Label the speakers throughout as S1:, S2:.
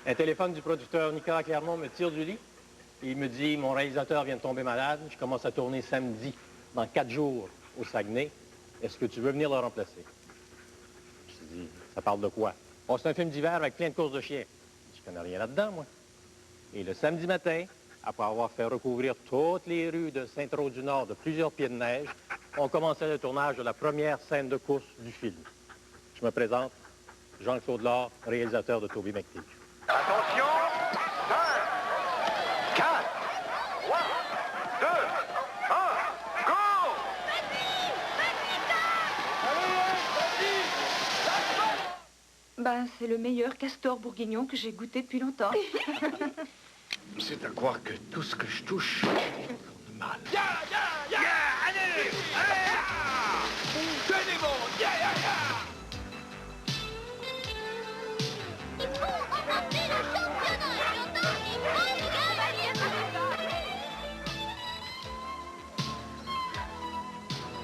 S1: Un téléphone du producteur Nicolas Clermont me tire du lit. Il me dit, mon réalisateur vient de tomber malade. Je commence à tourner samedi, dans 4 jours, au Saguenay. Est-ce que tu veux venir le remplacer? Je dis, ça parle de quoi? Oh, c'est un film d'hiver avec plein de courses de chiens. Je connais rien là-dedans, moi. Et le samedi matin, après avoir fait recouvrir toutes les rues de Sainte-Rose-du-Nord de plusieurs pieds de neige, on commençait le tournage de la première scène de course du film. Je me présente, Jean-Claude Lard, réalisateur de Toby McTeague.
S2: Attention, 5, 4, 3, 2, 1, go!
S3: Ben, c'est le meilleur castor bourguignon que j'ai goûté depuis longtemps.
S4: C'est à croire que tout ce que je touche tourne mal.
S2: Allez! Tenez bon!
S5: Il faut remporter le championnat et longtemps, il faut gagner.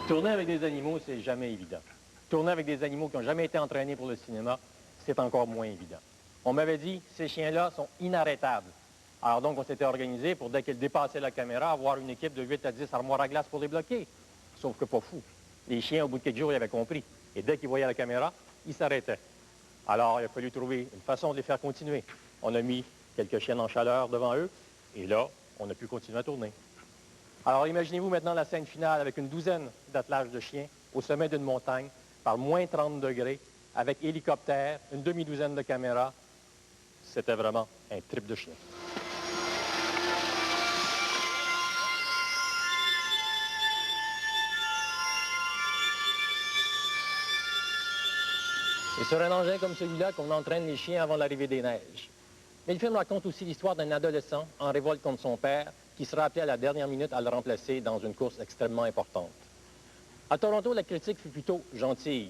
S1: Tourner avec des animaux, c'est jamais évident. Tourner avec des animaux qui n'ont jamais été entraînés pour le cinéma, c'est encore moins évident. On m'avait dit, ces chiens-là sont inarrêtables. Alors donc, on s'était organisé pour, dès qu'ils dépassaient la caméra, avoir une équipe de 8 à 10 armoires à glace pour les bloquer. Sauf que pas fou. Les chiens, au bout de quelques jours, ils avaient compris. Et dès qu'ils voyaient la caméra, ils s'arrêtaient. Alors, il a fallu trouver une façon de les faire continuer. On a mis quelques chiennes en chaleur devant eux, et là, on a pu continuer à tourner. Alors, imaginez-vous maintenant la scène finale avec une douzaine d'attelages de chiens au sommet d'une montagne, par moins 30 degrés, avec hélicoptère, une demi-douzaine de caméras. C'était vraiment un trip de chien. C'est sur un engin comme celui-là qu'on entraîne les chiens avant l'arrivée des neiges. Mais le film raconte aussi l'histoire d'un adolescent en révolte contre son père qui sera appelé à la dernière minute à le remplacer dans une course extrêmement importante. À Toronto, la critique fut plutôt gentille.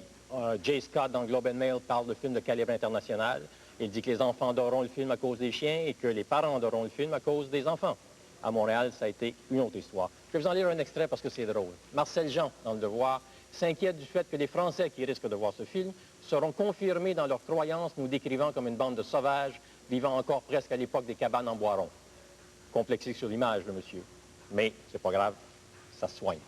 S1: Jay Scott dans Globe and Mail parle de film de calibre international. Il dit que les enfants adoreront le film à cause des chiens et que les parents adoreront le film à cause des enfants. À Montréal, ça a été une autre histoire. Je vais vous en lire un extrait parce que c'est drôle. Marcel Jean, dans Le Devoir, s'inquiète du fait que les Français qui risquent de voir ce film seront confirmés dans leurs croyances, nous décrivant comme une bande de sauvages vivant encore presque à l'époque des cabanes en bois rond. Complexique sur l'image, le monsieur. Mais c'est pas grave, ça se soigne.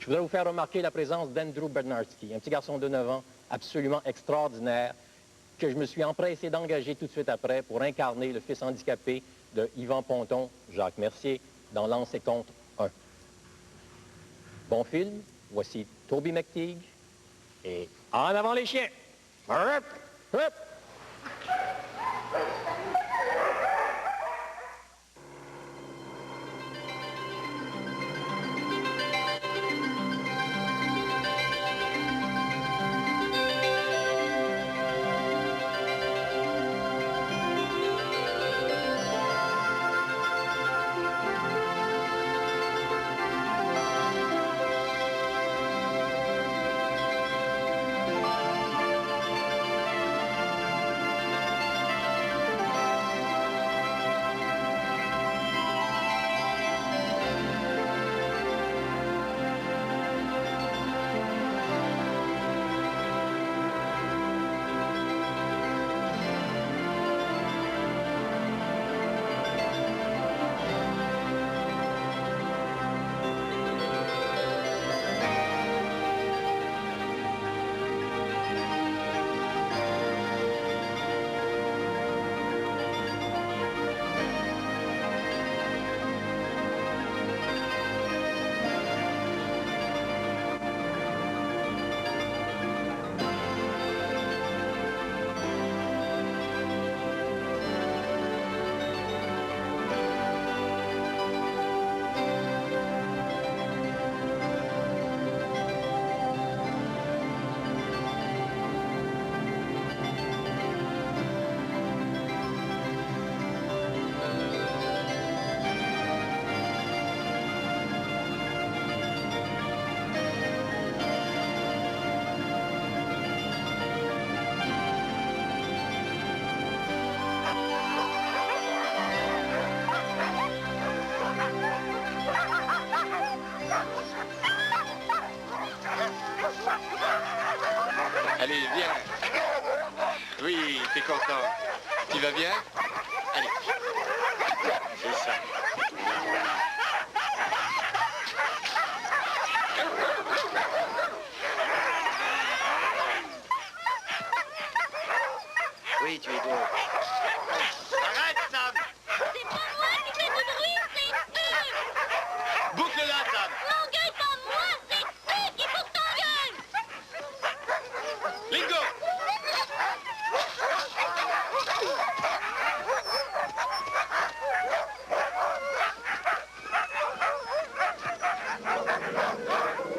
S1: Je voudrais vous faire remarquer la présence d'Andrew Bernardsky, un petit garçon de 9 ans, absolument extraordinaire, que je me suis empressé d'engager tout de suite après pour incarner le fils handicapé de Yvan Ponton, Jacques Mercier, dans Lance et contre 1. Bon film, voici Toby McTeague et en avant les chiens! Hop, hop.
S6: Tu vas bien? Allez. C'est ça. Oui, tu es bon. Arrête, Sam!
S5: C'est pas moi qui fais du bruit, c'est eux!
S6: Boucle-la, Sam!
S5: M'engueule pas moi, c'est eux qu'il faut que t'engueules!
S6: Lingo!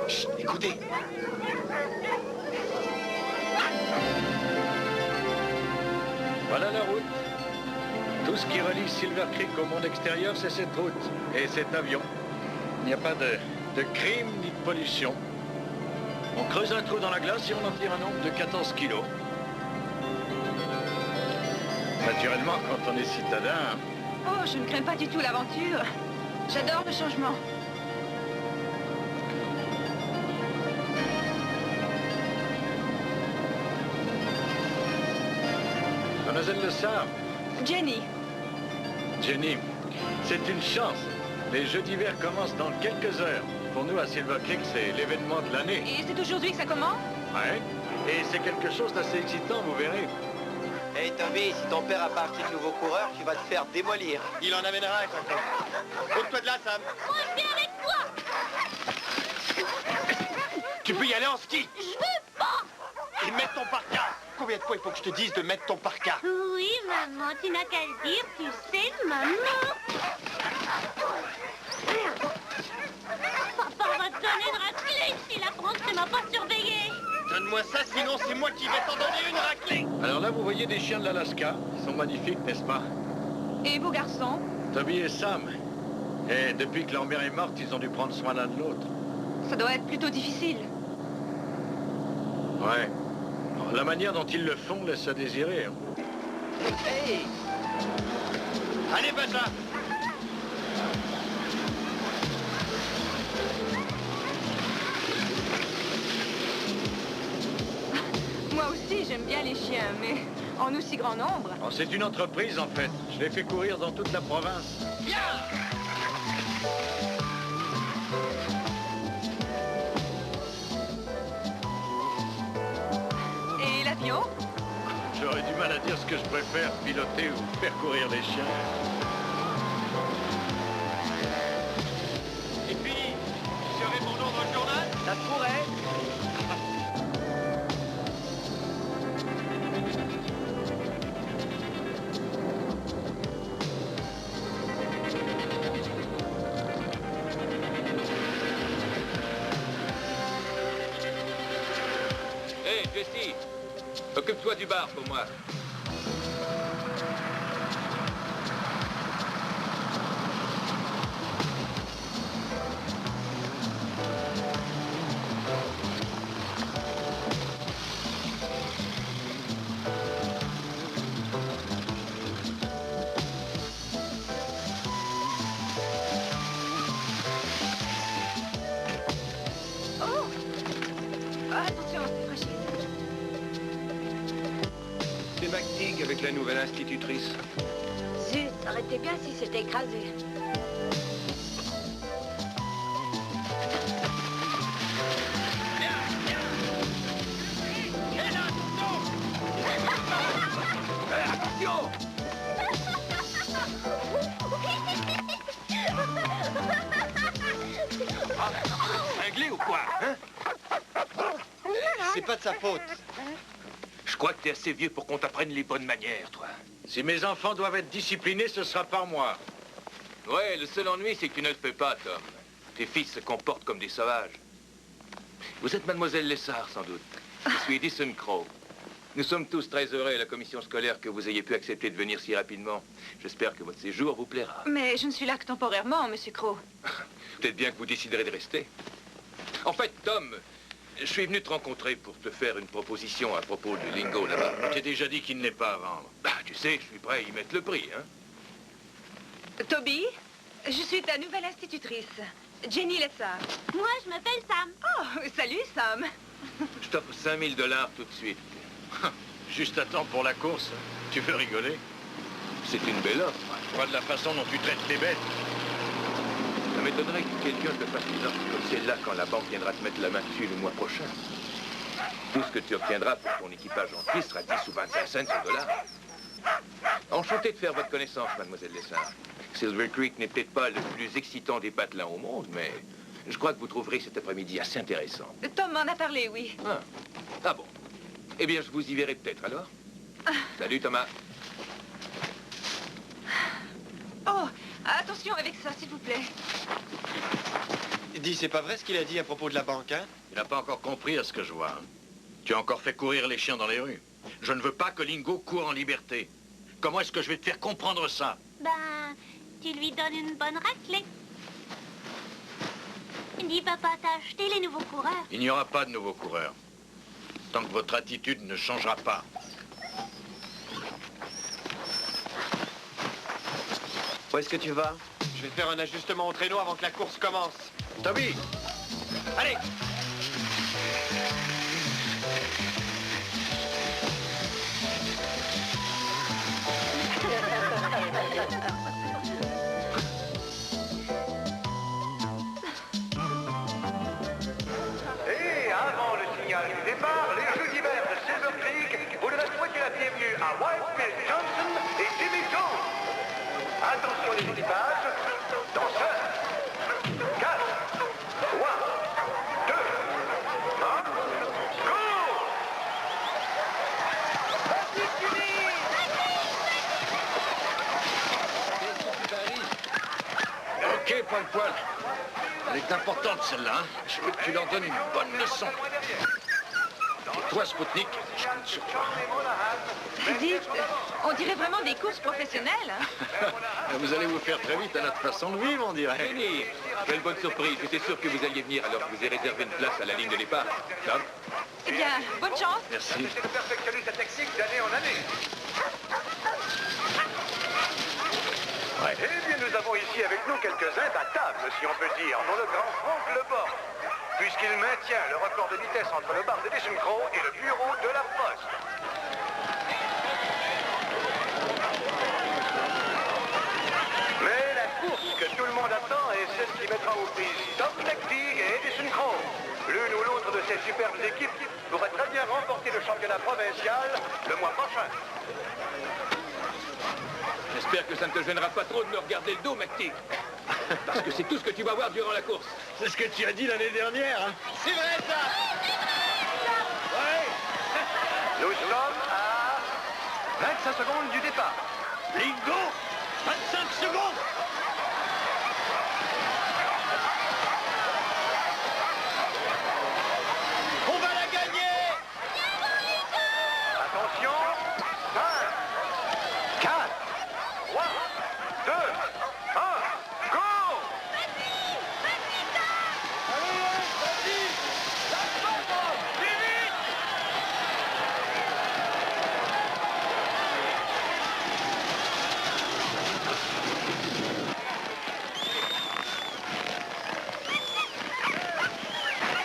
S6: Chut, écoutez.
S7: Voilà la route. Tout ce qui relie Silver Creek au monde extérieur, c'est cette route et cet avion. Il n'y a pas de crime ni de pollution. On creuse un trou dans la glace et on en tire un nombre de 14 kilos. Naturellement, quand on est citadin...
S3: Oh, je ne crains pas du tout l'aventure. J'adore le changement.
S7: Mademoiselle Le Sable,
S3: Jenny,
S7: Jenny, c'est une chance. Les Jeux d'hiver commencent dans quelques heures. Pour nous, à Silver Creek, c'est l'événement de l'année.
S3: et c'est aujourd'hui que ça commence?
S7: Ouais. Et c'est quelque chose d'assez excitant, vous verrez.
S6: Hey Tommy, si ton père a pas acheté de nouveaux coureurs, tu vas te faire démolir. Il en amènera un, tonton. Ôte-toi de là, Sam.
S5: Moi, je viens avec toi!
S6: Tu peux y aller en ski.
S5: Je veux pas!
S6: Et mettre ton parka. Combien de fois il faut que je te dise de mettre ton parka?
S5: Oui, maman, tu n'as qu'à le dire, tu sais, maman! Papa va te donner une raclée si la France ne m'a pas surveillé!
S6: Donne-moi ça, sinon c'est moi qui vais t'en donner une raclée.
S7: Alors là, vous voyez des chiens de l'Alaska. Ils sont magnifiques, n'est-ce pas?
S3: Et vos garçons?
S7: Toby et Sam. Et depuis que leur mère est morte, ils ont dû prendre soin l'un de l'autre.
S3: Ça doit être plutôt difficile.
S7: Ouais. Alors, la manière dont ils le font laisse à désirer.
S6: Hey! Allez, Bata!
S3: Moi aussi, j'aime bien les chiens, mais en aussi grand nombre.
S7: Oh, c'est une entreprise, en fait. Je les fais courir dans toute la province.
S3: Et l'avion?
S7: J'aurais du mal à dire ce que je préfère, piloter ou faire courir les chiens.
S6: Et puis, tu serais mon nom dans le journal? Ça se pourrait.
S8: Hé, Jessie, occupe-toi du bar pour moi.
S3: Oh! Ah, attention, c'est fragile.
S8: C'est McTeague avec la nouvelle institutrice.
S5: Zut, ça aurait été bien si c'était écrasé.
S6: Attention!
S8: Cinglé ou quoi, hein?
S6: C'est pas de sa faute.
S8: Je crois que t'es assez vieux pour qu'on t'apprenne les bonnes manières, toi.
S7: Si mes enfants doivent être disciplinés, ce sera par moi.
S8: Ouais, le seul ennui, c'est que tu ne le fais pas, Tom. Tes fils se comportent comme des sauvages. Vous êtes mademoiselle Lessard, sans doute. Je suis Edison Crow. Nous sommes tous très heureux à la commission scolaire que vous ayez pu accepter de venir si rapidement. J'espère que votre séjour vous plaira.
S3: Mais je ne suis là que temporairement, Monsieur Crow.
S8: Peut-être bien que vous déciderez de rester. En fait, Tom, je suis venu te rencontrer pour te faire une proposition à propos du lingot là-bas.
S7: J'ai déjà dit qu'il n'est pas à vendre.
S8: Bah, tu sais, je suis prêt à y mettre le prix, hein.
S3: Toby, je suis ta nouvelle institutrice, Jenny Lessard.
S5: Moi, je m'appelle Sam.
S3: Oh, salut, Sam.
S8: Je t'offre $5000 tout de suite.
S7: Juste à temps pour la course. Tu veux rigoler?
S8: C'est une belle offre.
S7: Pas de la façon dont tu traites les bêtes.
S8: Ça m'étonnerait que quelqu'un te fasse une offre comme celle-là quand la banque viendra te mettre la main dessus le mois prochain. Tout ce que tu obtiendras pour ton équipage entier sera 10 ou 25 cents au dollar. Enchanté de faire votre connaissance, mademoiselle Lessard. Silver Creek n'est peut-être pas le plus excitant des patelins au monde, mais je crois que vous trouverez cet après-midi assez intéressant.
S3: Tom m'en a parlé, oui.
S8: Ah bon. Eh bien, je vous y verrai peut-être alors. Salut, Thomas.
S3: Oh, attention avec ça, s'il vous plaît.
S6: Dis, c'est pas vrai ce qu'il a dit à propos de la banque, hein?
S7: Il n'a pas encore compris à ce que je vois. Hein. Tu as encore fait courir les chiens dans les rues. Je ne veux pas que Lingo court en liberté. Comment est-ce que je vais te faire comprendre ça?
S5: Ben, tu lui donnes une bonne raclée. Dis, papa, t'as acheté les nouveaux coureurs?
S7: Il n'y aura pas de nouveaux coureurs. Tant que votre attitude ne changera pas.
S6: Où est-ce que tu vas? Je vais faire un ajustement au traîneau avant que la course commence.
S7: Toby!
S6: Allez!
S2: Et avant le signal du départ, les Jeux d'hiver de Silver Creek voudraient souhaiter la bienvenue à Wild Bill Johnson et Jimmy Jones. Attention les équipages, danseurs. 4, 3, 2, 1, go!
S7: Ok, poil poil. Elle est importante celle-là, hein. Je veux que tu leur donnes une bonne leçon. Et toi, Spoutnik, je compte sur toi.
S3: Dites, on dirait vraiment des courses professionnelles. Hein?
S7: Vous allez vous faire très vite à notre façon de vivre, on dirait.
S8: Jenny, quelle bonne surprise. J'étais sûr que vous alliez venir alors que vous ai réservé une place à la ligne de départ. Tom?
S3: Eh bien, bonne chance.
S7: Merci.
S2: C'est de perfectionner sa technique d'année en année.
S7: Ouais.
S2: Eh bien, nous avons ici avec nous quelques imbattables, si on peut dire, dont le grand Frank Lebord, puisqu'il maintient le record de vitesse entre le bar de Crow et le bureau de la Poste. Mais la course que tout le monde attend est celle qui mettra aux prises Tom McTeague et Edison Crow. L'une ou l'autre de ces superbes équipes pourrait très bien remporter le championnat provincial le mois prochain.
S8: J'espère que ça ne te gênera pas trop de me regarder le dos, McTeague. Parce que c'est tout ce que tu vas voir durant la course.
S7: C'est ce que tu as dit l'année dernière, hein.
S6: C'est vrai, ça!
S2: Nous sommes à 25 secondes du départ.
S7: Lingo, 25 secondes.
S6: On va la gagner!
S2: Attention, 5, 4, 3, 2, 1, go!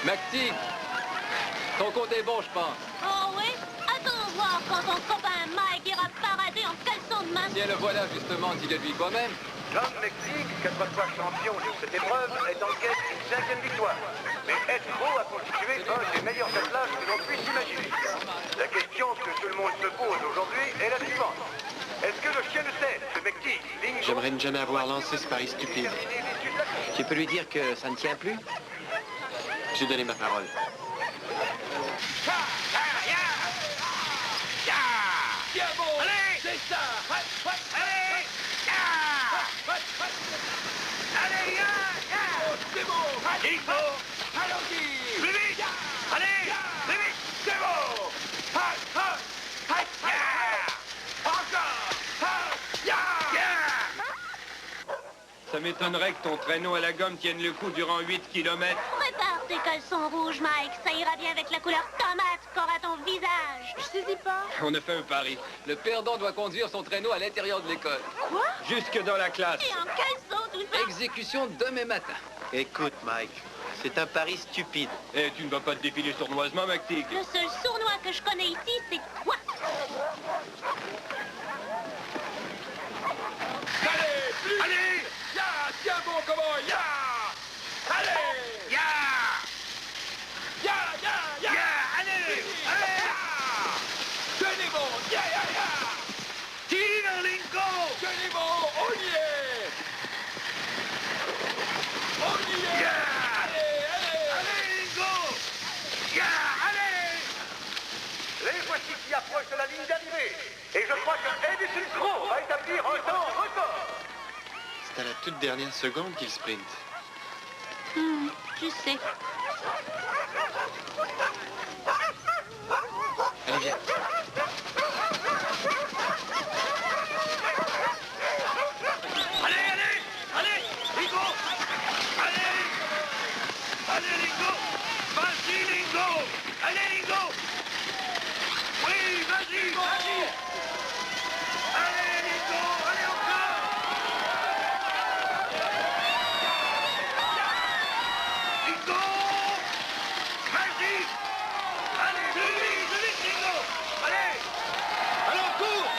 S1: McTeague, ton compte est bon, je pense.
S5: Oh oui? Attends voir quand ton copain Mike ira parader en caleçon de main.
S1: Tiens, le voilà, justement, dis-le lui toi-même.
S2: Tom McTeague, 4 fois champion sur cette épreuve, est en quête d'une 5e victoire. Mais Ed Crow a constitué un des meilleurs attelages que l'on puisse imaginer. La question que tout le monde se pose aujourd'hui est la suivante. Est-ce que le chien de tête de McTeague, Lingo...
S6: J'aimerais ne jamais avoir lancé ce pari stupide. Tu peux lui dire que ça ne tient plus? J'ai donné ma parole.
S8: Bien bon! Allez! C'est ça!
S2: Allez! Allez,
S8: Oh, c'est bon!
S2: Lingo!
S8: Allons-y!
S2: Plus vite! Allez! Plus vite!
S8: C'est bon!
S6: Ça m'étonnerait que ton traîneau à la gomme tienne le coup durant 8 kilomètres.
S5: Prépare tes caleçons rouges, Mike. Ça ira bien avec la couleur tomate qu'aura ton visage.
S3: Je saisis pas.
S6: On a fait un pari.
S1: Le perdant doit conduire son traîneau à l'intérieur de l'école.
S3: Quoi?
S6: Jusque dans la classe.
S5: Et en caleçon, tout ça.
S1: Exécution demain matin.
S6: Écoute, Mike, c'est un pari stupide. Et tu ne vas pas te défiler sournoisement, McTeague.
S5: Le seul sournois que je connais ici, c'est toi.
S2: Les voici qui approchent de la ligne d'arrivée. Et je crois que Edison Crow va établir un temps record.
S6: C'est à la toute dernière seconde qu'il sprint.
S5: Je sais.
S6: Allez, viens.
S2: Allez, Lingo. Allez, Lingo. Vas-y, Lingo. Allez, Lingo. Oui, vas-y. Allez, Lingo, allez encore. Lingo. Vas-y. Allez, plus vite, Lingo. Allez.
S6: Alors, cours!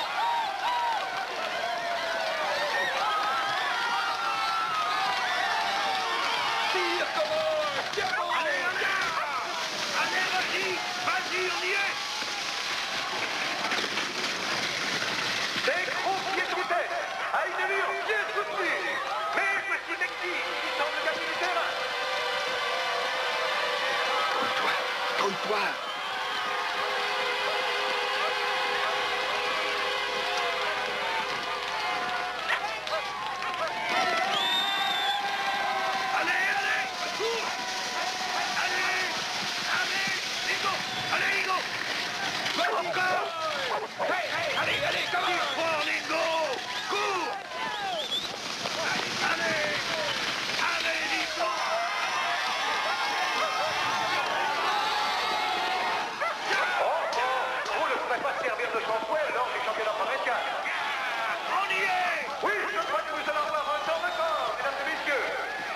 S2: Allez, vas-y, on y est. C'est gros pied de vitesse, à une allure bien soutenue. Mais voici Mexi qui semble gagner du terrain.
S4: Colle-toi.
S2: Allez, cours. Allez, Lingo. Allez, Lingo. Encore. Allez, comment? Fort, Lingo. Cours. Allez, Lingo. Vous ne pourrez pas servir de chanfouet lors du championnat provincial. On y est. Oui, je crois que nous allons avoir un temps record, mesdames et messieurs.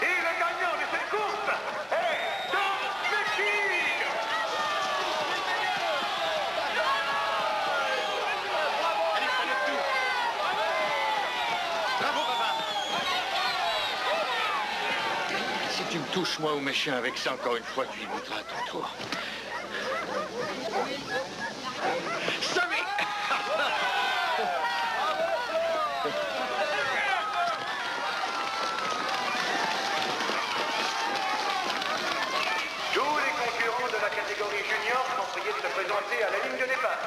S2: Et le gagnant de cette course est Tom Mexi.
S6: Bravo, papa!
S7: Si tu me touches, moi, ou mes chiens, avec ça, encore une fois, tu y goûteras à ton tour.
S6: Sammy!
S2: Tous les concurrents de la catégorie junior sont priés de se présenter à la ligne de départ.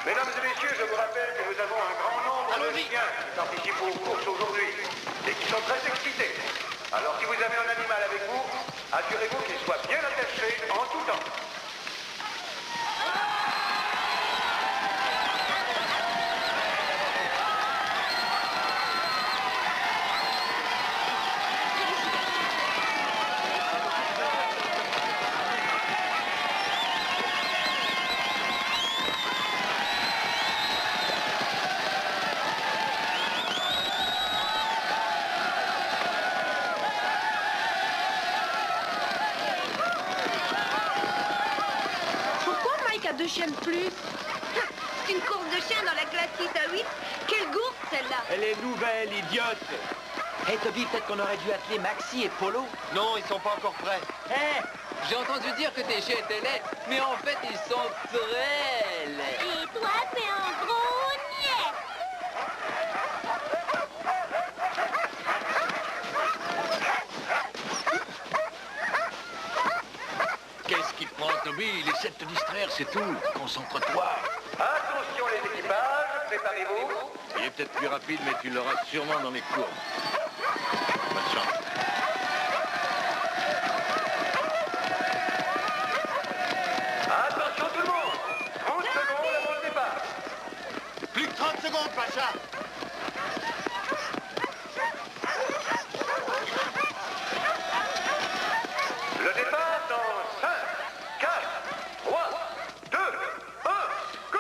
S2: Mesdames et messieurs, je vous rappelle que nous avons un grand nombre de chiens qui participent aux courses aujourd'hui et qui sont très excités. Alors si vous avez un animal avec vous, assurez-vous qu'il soit bien attaché en tout temps.
S3: Pourquoi Mike a 2 chiens de plus? C'est une course de chiens dans la classe 6 à 8. Quelle gourde, celle-là?
S6: Elle est nouvelle, idiote!
S9: Hey Toby, peut-être qu'on aurait dû atteler Maxi et Polo.
S6: Non, ils sont pas encore prêts.
S9: Hé, j'ai entendu dire que tes chiens étaient laids, mais en fait, ils sont très laids.
S5: Et toi, t'es un gros niais.
S7: Qu'est-ce qui te prend, Toby? Il essaie de te distraire, c'est tout. Concentre-toi.
S2: Attention les équipages, préparez-vous.
S7: Il est peut-être plus rapide, mais tu l'auras sûrement dans les courbes. Bonne chance.
S2: Attention tout le monde. 30 secondes avant le départ.
S6: Plus que 30 secondes, Pacha!
S2: Le départ dans 5, 4, 3, 2, 1, go!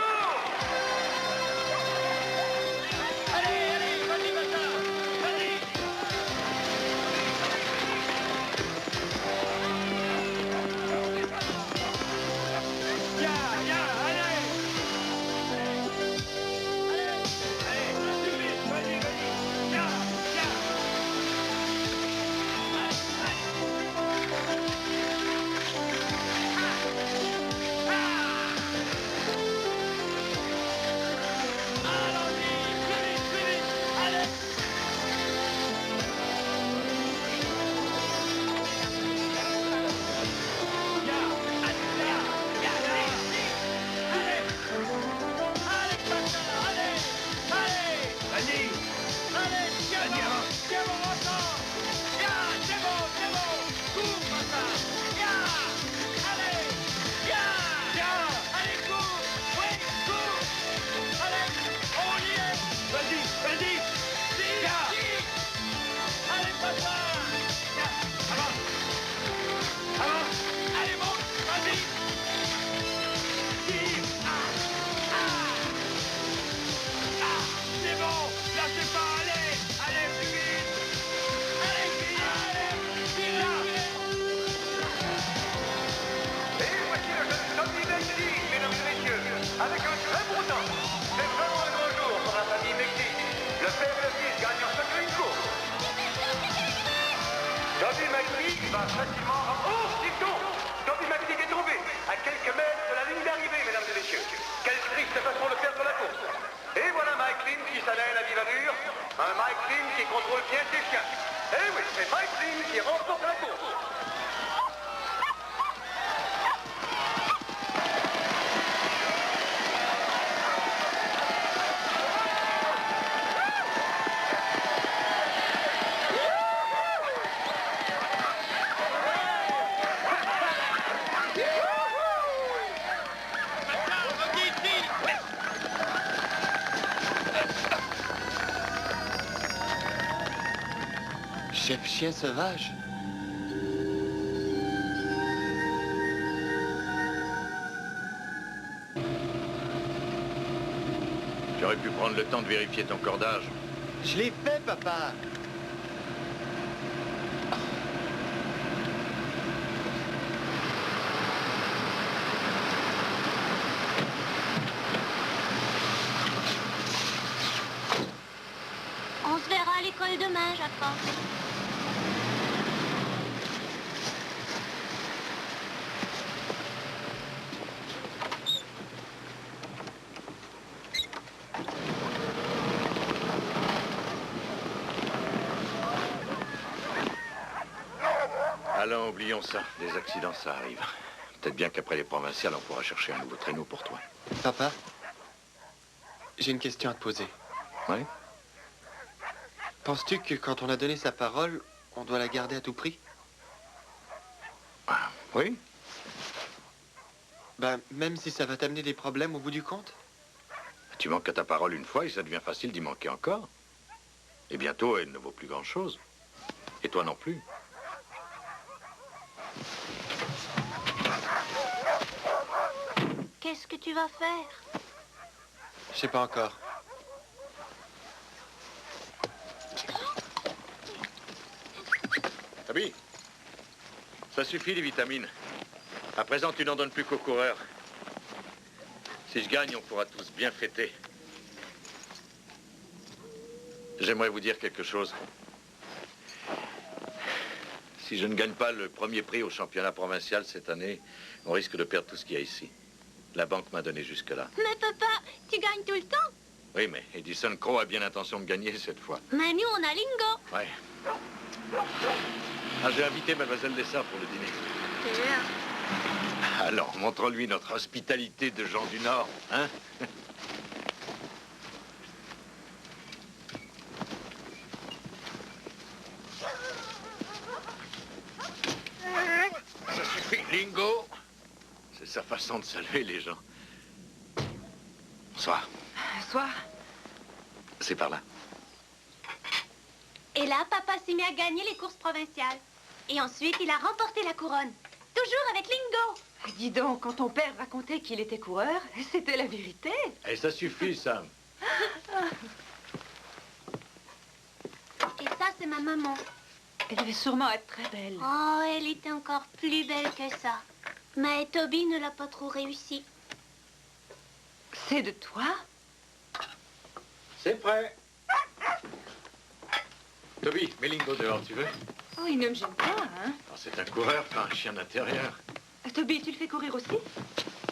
S2: C'est bon, encore. Bien, c'est bon, c'est bon. Cours, papa. Bien. Allez. Bien. Bien. Allez, cours. Oui, cours. Allez, on y est. Vas-y, vas-y. Bien. Allez, papa. Bien. Avance. Avance. Allez, monte. Vas-y. C'est bon, lâchez pas, allez, allez, plus vite, allez, vite, là.
S10: Et voici le jeune Tommy Mexi, mesdames et messieurs, avec un très beau temps. C'est vraiment un grand jour pour la famille Mexi. Le père et le fils gagnent en chacun une course. Tommy Mexi va facilement... Oh, dites donc, Tommy Mexi est tombé à quelques mètres de la ligne d'arrivée, mesdames et messieurs. Quelle triste façon de perdre la course. Et voilà Mike Lynn qui s'allène à vive allure. Un Mike Lynn qui contrôle bien ses chiens. Et oui, c'est Mike Lynn qui remporte la course.
S6: Chef chien sauvage.
S7: J'aurais pu prendre le temps de vérifier ton cordage.
S6: Je l'ai fait, papa.
S5: On se verra à l'école demain, Jacques.
S7: Allons, oublions ça. Des accidents, ça arrive. Peut-être bien qu'après les provinciales, on pourra chercher un nouveau traîneau pour toi.
S6: Papa, j'ai une question à te poser.
S7: Oui?
S6: Penses-tu que quand on a donné sa parole, on doit la garder à tout prix?
S7: Ah, oui?
S6: Ben, même si ça va t'amener des problèmes au bout du compte?
S7: Tu manques à ta parole une fois et ça devient facile d'y manquer encore. Et bientôt, elle ne vaut plus grand-chose. Et toi non plus.
S5: Qu'est-ce que tu vas faire?
S6: Je sais pas encore.
S7: Abby, ça suffit les vitamines. À présent, tu n'en donnes plus qu'aux coureurs. Si je gagne, on pourra tous bien fêter. J'aimerais vous dire quelque chose. Si je ne gagne pas le premier prix au championnat provincial cette année, on risque de perdre tout ce qu'il y a ici. La banque m'a donné jusque-là.
S5: Mais papa, tu gagnes tout le temps.
S7: Oui, mais Edison Crow a bien l'intention de gagner cette fois.
S5: Mais nous, on a Lingo.
S7: Ouais. Ah, j'ai invité Mademoiselle Lessard pour le dîner.
S5: C'est bien.
S7: Alors, montre-lui notre hospitalité de gens du Nord, hein? Ça suffit, Lingo. C'est sa façon de saluer les gens. Bonsoir.
S3: Bonsoir.
S7: C'est par là.
S5: Et là, papa s'est mis à gagner les courses provinciales. Et ensuite, il a remporté la couronne. Toujours avec Lingo.
S3: Dis donc, quand ton père racontait qu'il était coureur, c'était la vérité.
S7: Et ça suffit, Sam.
S5: Et ça, c'est ma maman.
S3: Elle devait sûrement être très belle.
S5: Oh, elle était encore plus belle que ça. Mais Toby ne l'a pas trop réussi.
S3: C'est de toi?
S7: C'est prêt. Toby, mets Lingo dehors, tu veux?
S3: Oh, il ne me gêne pas, hein?
S7: C'est un coureur, pas un chien d'intérieur.
S3: Toby, tu le fais courir aussi?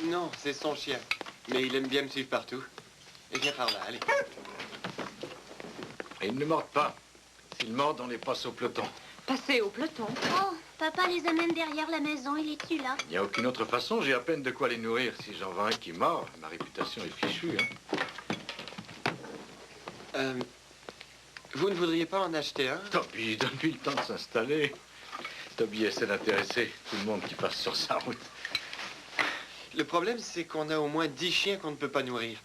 S6: Non, c'est son chien. Mais il aime bien me suivre partout. Et viens par là, allez.
S7: Et ils ne mordent pas. S'ils mordent, on les passe au peloton.
S3: Passer au peloton.
S5: Oh, papa les amène derrière la maison, il est-tu là?
S7: Il n'y a aucune autre façon, j'ai à peine de quoi les nourrir. Si j'en vois un qui mord, ma réputation est fichue, hein.
S6: Vous ne voudriez pas en acheter un?
S7: Toby, donne-lui le temps de s'installer. Toby essaie d'intéresser tout le monde qui passe sur sa route.
S6: Le problème, c'est qu'on a au moins 10 chiens qu'on ne peut pas nourrir.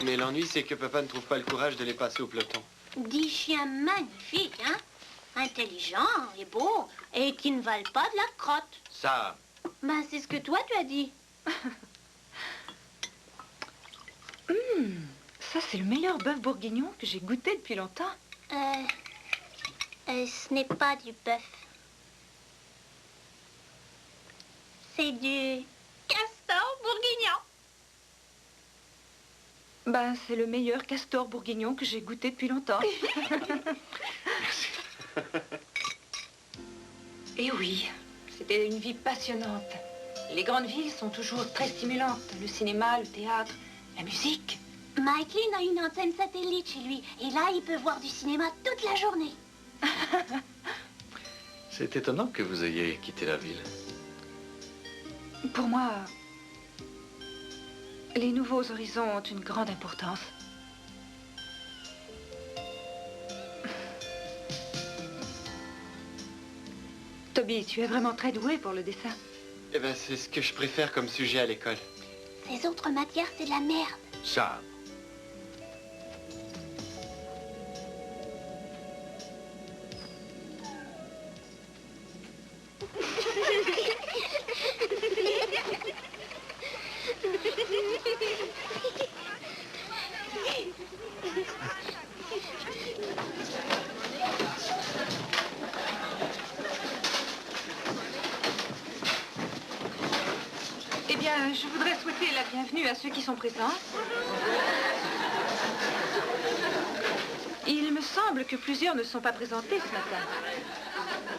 S6: Mais l'ennui, c'est que papa ne trouve pas le courage de les passer au peloton.
S5: 10 chiens magnifiques, hein? Intelligents et beaux, et qui ne valent pas de la crotte.
S8: Ça.
S5: Ben, c'est ce que toi, tu as dit.
S11: Ça, c'est le meilleur bœuf bourguignon que j'ai goûté depuis longtemps.
S5: Ce n'est pas du bœuf. C'est du castor bourguignon.
S11: Ben, c'est le meilleur castor bourguignon que j'ai goûté depuis longtemps. Et oui, c'était une vie passionnante. Les grandes villes sont toujours très stimulantes. Le cinéma, le théâtre, la musique.
S5: Mike a une antenne satellite chez lui. Et là, il peut voir du cinéma toute la journée.
S7: C'est étonnant que vous ayez quitté la ville.
S11: Pour moi, les nouveaux horizons ont une grande importance. Toby, tu es vraiment très doué pour le dessin.
S6: Eh ben, c'est ce que je préfère comme sujet à l'école.
S5: Ces autres matières, c'est de la merde.
S7: Ça.
S11: Eh bien, je voudrais souhaiter la bienvenue à ceux qui sont présents. Il me semble que plusieurs ne sont pas présentés ce matin.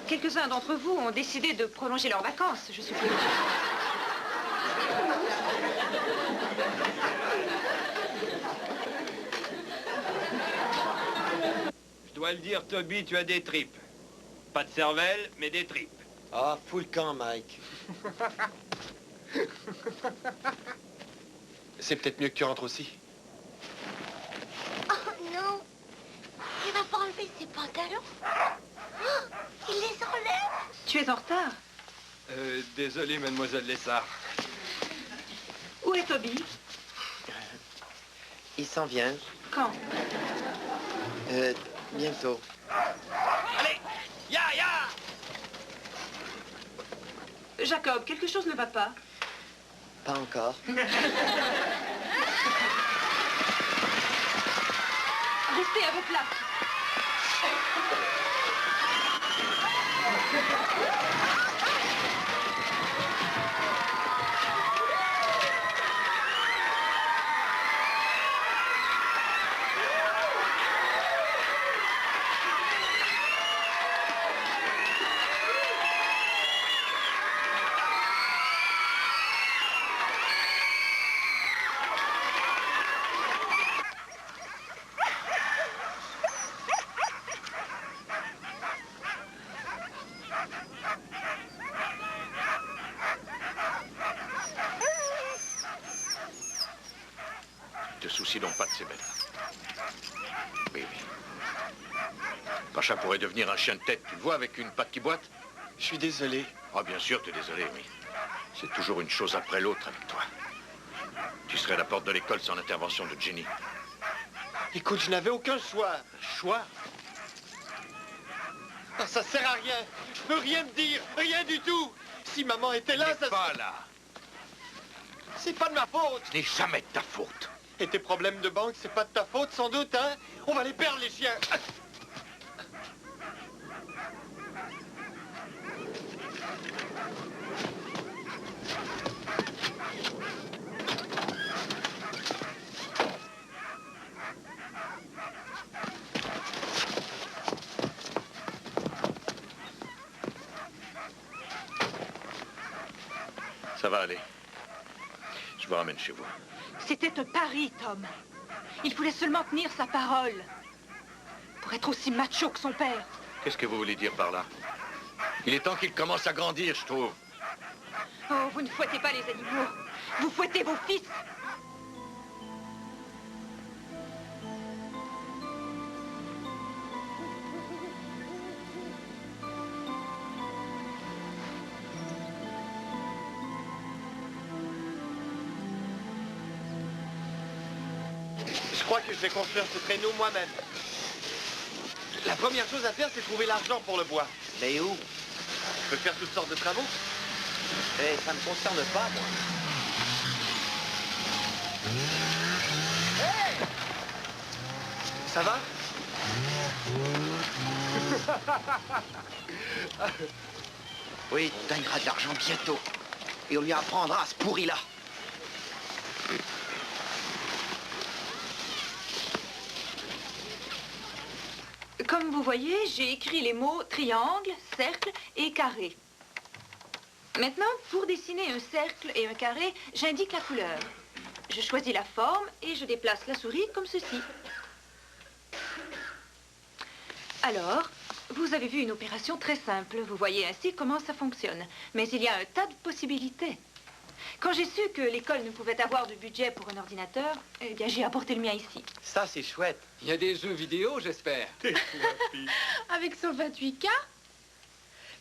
S11: Quelques-uns d'entre vous ont décidé de prolonger leurs vacances, je suppose.
S12: Je dois le dire, Toby, tu as des tripes. Pas de cervelle, mais des tripes.
S6: Ah, fous le camp, Mike. C'est peut-être mieux que tu rentres aussi.
S5: Oh non! Il va pas enlever ses pantalons. Oh, il les enlève.
S11: Tu es en retard.
S12: Désolé, mademoiselle Lessard.
S11: Où est Toby?
S6: Il s'en vient.
S11: Quand?
S6: Bientôt.
S12: Allez! Ya!
S11: Jacob, quelque chose ne va pas.
S6: Pas encore.
S11: Restez à vos places.
S7: Ne te soucie donc pas de ces bêtes. Oui. Pacha pourrait devenir un chien de tête, tu le vois, avec une patte qui boite.
S6: Je suis désolé.
S7: Ah, bien sûr, tu es désolé, oui. C'est toujours une chose après l'autre avec toi. Tu serais à la porte de l'école sans l'intervention de Jenny.
S6: Écoute, je n'avais aucun choix.
S7: Choix?
S6: Ah, ça sert à rien. Je peux rien te dire. Rien du tout. Si maman était là, ça...
S7: Pas là.
S6: C'est pas de ma faute.
S7: Ce n'est jamais de ta faute.
S6: Et tes problèmes de banque, c'est pas de ta faute, sans doute, hein? On va les perdre, les chiens.
S7: Ça va aller. Je vous ramène chez vous.
S11: C'était un pari, Tom. Il voulait seulement tenir sa parole. Pour être aussi macho que son père.
S7: Qu'est-ce que vous voulez dire par là? Il est temps qu'il commence à grandir, je trouve.
S11: Oh, vous ne fouettez pas les animaux. Vous fouettez vos fils.
S6: crois que je vais construire ce traîneau moi-même. La première chose à faire, c'est trouver l'argent pour le bois.
S13: Mais où?
S6: Je peux faire toutes sortes de travaux.
S13: Eh, ça ne me concerne pas, moi.
S6: Hey! Ça va?
S13: Oui, tu gagneras de l'argent bientôt. Et on lui apprendra ce pourri-là.
S11: Comme vous voyez, j'ai écrit les mots triangle, cercle et carré. Maintenant, pour dessiner un cercle et un carré, j'indique la couleur. Je choisis la forme et je déplace la souris comme ceci. Alors, vous avez vu une opération très simple. Vous voyez ainsi comment ça fonctionne. Mais il y a un tas de possibilités. Quand j'ai su que l'école ne pouvait avoir de budget pour un ordinateur, eh bien, j'ai apporté le mien ici.
S13: Ça, c'est chouette.
S9: Il y a des jeux vidéo, j'espère.
S3: Avec 128K?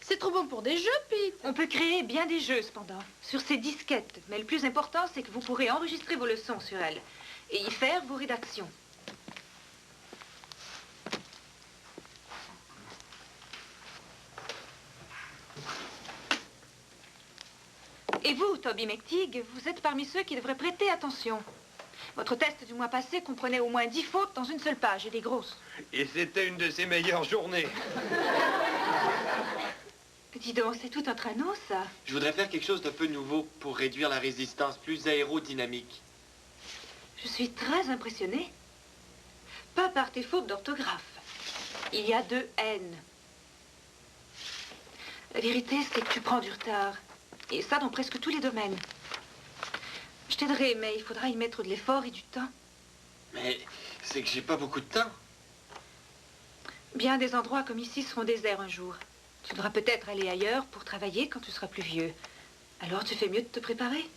S3: C'est trop bon pour des jeux, Pete.
S11: On peut créer bien des jeux, cependant, sur ces disquettes. Mais le plus important, c'est que vous pourrez enregistrer vos leçons sur elles et y faire vos rédactions. Et vous, Toby McTeague, vous êtes parmi ceux qui devraient prêter attention. Votre test du mois passé comprenait au moins 10 fautes dans une seule page, et des grosses.
S12: Et c'était une de ses meilleures journées.
S11: Dis donc, c'est tout un traîneau, ça.
S6: Je voudrais faire quelque chose d'un peu nouveau pour réduire la résistance, plus aérodynamique.
S11: Je suis très impressionnée. Pas par tes fautes d'orthographe. Il y a 2 N. La vérité, c'est que tu prends du retard. Et ça dans presque tous les domaines. Je t'aiderai, mais il faudra y mettre de l'effort et du temps.
S6: Mais c'est que j'ai pas beaucoup de temps.
S11: Bien des endroits comme ici seront déserts un jour. Tu devras peut-être aller ailleurs pour travailler quand tu seras plus vieux. Alors tu fais mieux de te préparer.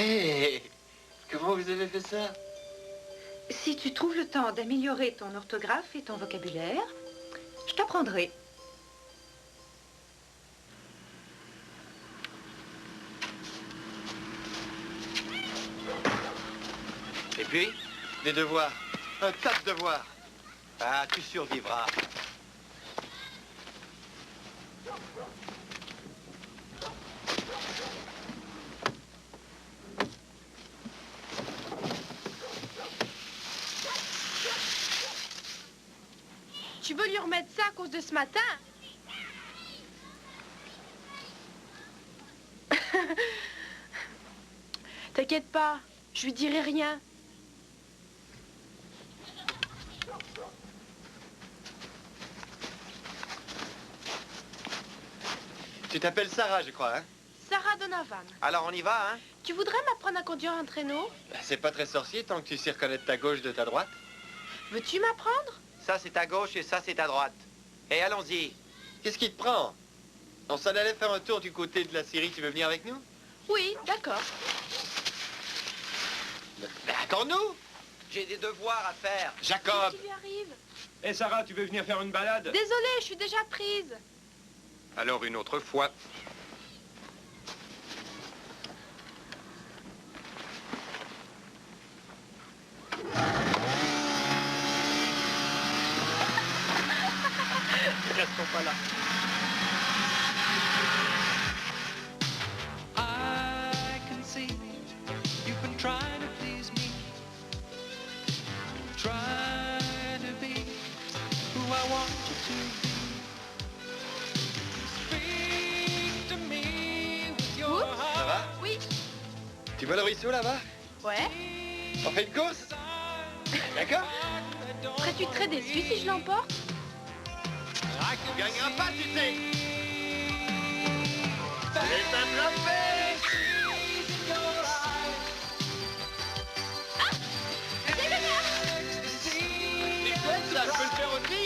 S6: Hé! Comment vous avez fait ça?
S11: Si tu trouves le temps d'améliorer ton orthographe et ton vocabulaire, je t'apprendrai.
S13: Et puis?
S6: Des devoirs. Un tas de devoirs.
S13: Ah, tu survivras.
S3: Tu veux lui remettre ça à cause de ce matin? T'inquiète pas, je lui dirai rien.
S6: Tu t'appelles Sarah, je crois, hein?
S3: Sarah Donovan.
S13: Alors, on y va, hein?
S3: Tu voudrais m'apprendre à conduire un traîneau?
S6: C'est pas très sorcier tant que tu sais reconnaître ta gauche de ta droite.
S3: Veux-tu m'apprendre?
S13: Ça, c'est à gauche et ça, c'est à droite. Et allons-y.
S6: Qu'est-ce qui te prend? On s'en allait faire un tour du côté de la Syrie. Tu veux venir avec nous?
S3: Oui, d'accord.
S6: Mais attends-nous!
S13: J'ai des devoirs à faire.
S6: Jacob!
S3: Qu'est-ce qui lui arrive?
S12: Eh, Sarah, tu veux venir faire une balade?
S3: Désolée, je suis déjà prise.
S12: Alors une autre fois. Restons pas là.
S14: I can see you've been trying to please me, trying to be who I want you to be. Speak to me with your heart.
S6: Ça va?
S3: Oui.
S6: Tu vois le ruisseau là-bas?
S3: Ouais.
S6: On fait une course? D'accord?
S3: Serais-tu très déçu si je l'emporte?
S6: Tu gagneras pas, tu sais! C'est un bluffé!
S12: C'est chouette ça, je peux le faire aussi.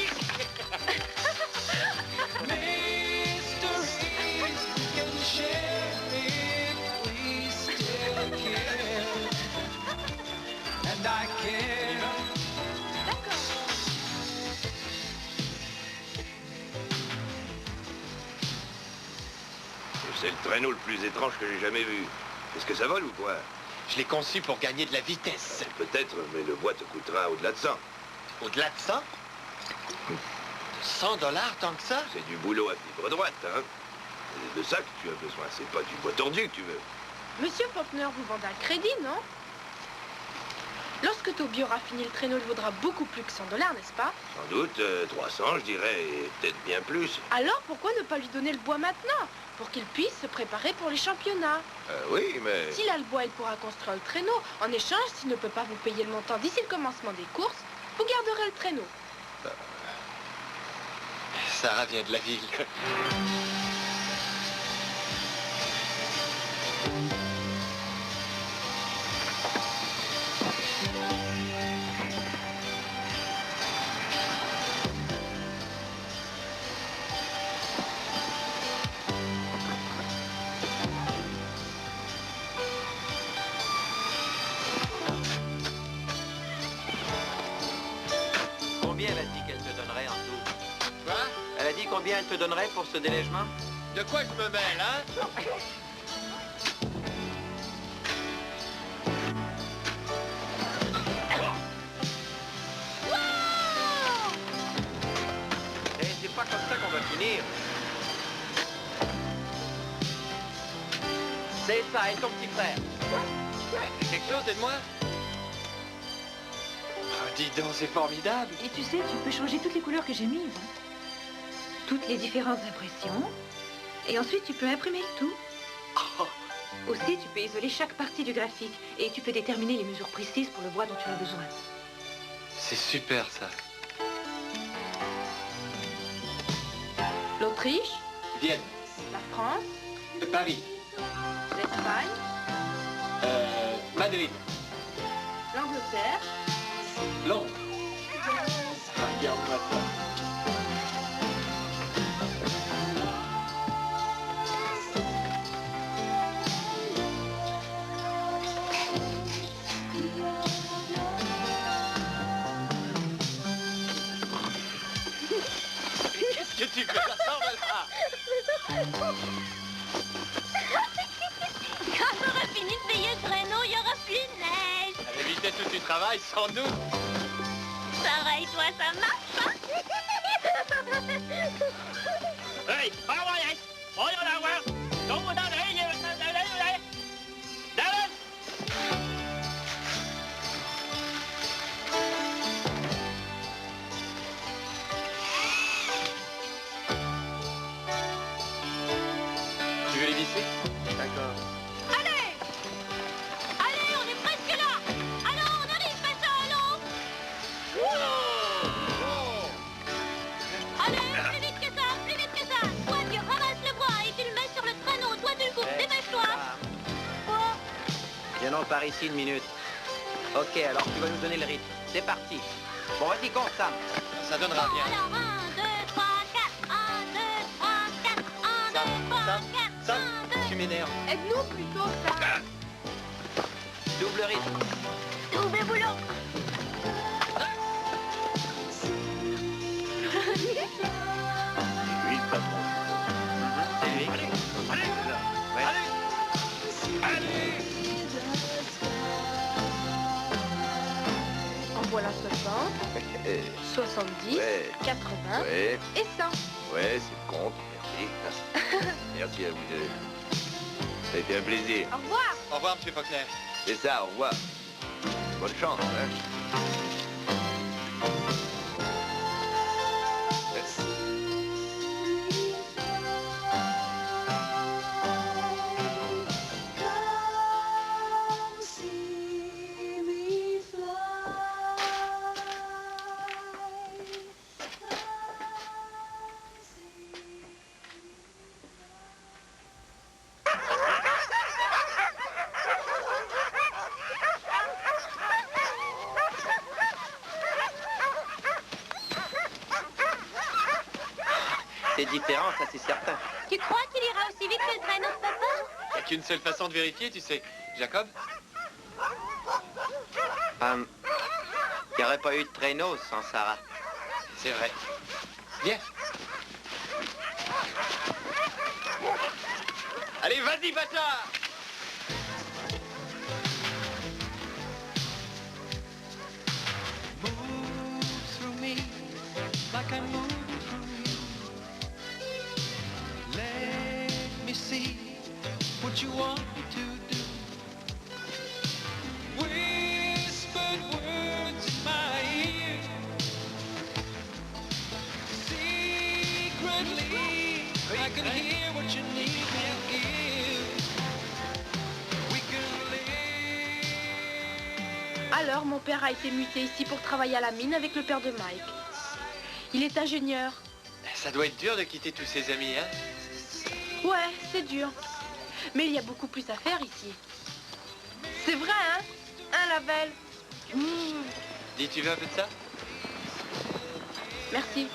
S7: Tu
S8: C'est le traîneau le plus étrange que j'ai jamais vu. Est-ce que ça vole ou quoi?
S6: Je l'ai conçu pour gagner de la vitesse.
S8: Peut-être, mais le bois te coûtera au-delà de 100.
S6: Au-delà de 100? 100 $ tant que ça?
S8: C'est du boulot à fibre droite, hein? C'est de ça que tu as besoin, c'est pas du bois tordu que tu veux.
S3: Monsieur Faulkner vous vendra le crédit, non? Lorsque Toby aura fini le traîneau, il vaudra beaucoup plus que 100 $, n'est-ce pas?
S8: Sans doute, 300, je dirais, et peut-être bien plus.
S3: Alors pourquoi ne pas lui donner le bois maintenant? Pour qu'il puisse se préparer pour les championnats.
S8: Oui, mais...
S3: S'il a le bois, il pourra construire le traîneau. En échange, s'il ne peut pas vous payer le montant d'ici le commencement des courses, vous garderez le traîneau.
S6: Sarah vient de la ville.
S9: Combien elle a dit qu'elle te donnerait en tout?
S6: Quoi?
S9: Elle a dit combien elle te donnerait pour ce délègement?
S6: De quoi je me mêle, hein?
S9: Eh, c'est pas comme ça qu'on va finir. C'est ça, et ton petit frère. Quelque chose, aide-moi.
S6: Oh, dis donc, c'est formidable.
S11: Et tu sais, tu peux changer toutes les couleurs que j'ai mises. Toutes les différentes impressions. Et ensuite, tu peux imprimer le tout. Aussi, tu peux isoler chaque partie du graphique. Et tu peux déterminer les mesures précises pour le bois dont tu as besoin.
S6: C'est super, ça.
S3: L'Autriche,
S6: Vienne.
S3: la France,
S6: Paris.
S3: l'Espagne,
S6: Madrid.
S3: l'Angleterre.
S6: Londres. Regarde-moi ça. Qu'est-ce que tu fais? Ça sort de là!
S5: Quand on aura fini de payer le traîneau, il n'y aura plus de neige.
S6: À la vitesse où tu travailles, sans doute.
S5: Sarah et toi, ça marche, hein?
S10: Hey, Hawaii, all your hours, don't go down there, Dallas!
S6: Tu veux les visser? D'accord.
S5: Allez! Allez, on est presque là! Allons, on arrive, fais ça, allons! Allez, plus vite que ça, plus vite que ça! Toi, tu ramasses le bois et tu le mets sur le traîneau. Toi, tu le coupes, dépêche-toi!
S9: Viens donc par ici une minute. Ok, alors tu vas nous donner le rythme. C'est parti. Bon, vas-y, compte, Sam.
S6: Ça donnera rien.
S5: Alors, 1, 2, 3, 4, 1, 2, 3, 4, 1, 2, 3, 4,
S6: Sam, tu m'énerves.
S3: Aide-nous plutôt, ça.
S9: Double rythme.
S5: double boulot!
S7: Oui, patron.
S9: C'est lui. Ouais.
S3: En voilà 60, 70,
S8: Ouais.
S3: 80
S8: Ouais,
S3: et 100.
S8: ouais, c'est le compte. Merci. Merci à vous deux. Ça a été un plaisir.
S3: Au revoir.
S6: Au revoir, monsieur Faulkner.
S8: C'est ça, au revoir. Bonne chance, hein.
S9: C'est différent, ça c'est certain.
S5: Tu crois qu'il ira aussi vite que le traîneau de papa?
S6: Il n'y a qu'une seule façon de vérifier, tu sais. Jacob?
S9: Il n'y aurait pas eu de traîneau sans Sarah.
S6: C'est vrai. Viens. Allez, vas-y, bâtard!
S14: Like I move through you. Let me see what you want me to do. Whispered words in my ear. Secretly, I can hear what you need me to give. We can live.
S3: Alors, mon père a été muté ici pour travailler à la mine avec le père de Mike. Il est ingénieur.
S6: Ça doit être dur de quitter tous ses amis, hein?
S3: Ouais, c'est dur. Mais il y a beaucoup plus à faire ici. C'est vrai, hein? Un label.
S6: Dis, tu veux un peu de ça?
S3: Merci.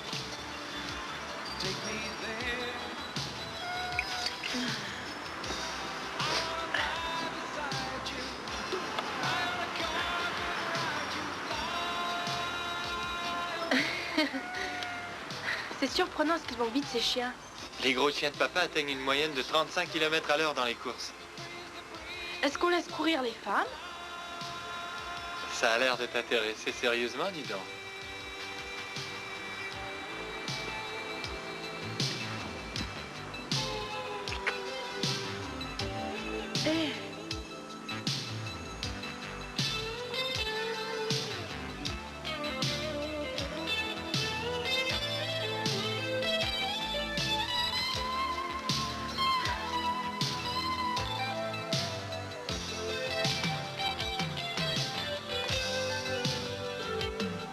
S3: C'est surprenant ce qu'ils vont vite, ces chiens.
S6: Les gros chiens de papa atteignent une moyenne de 35 km à l'heure dans les courses.
S3: Est-ce qu'on laisse courir les femmes?
S6: Ça a l'air de t'intéresser sérieusement, dis donc.
S3: Eh.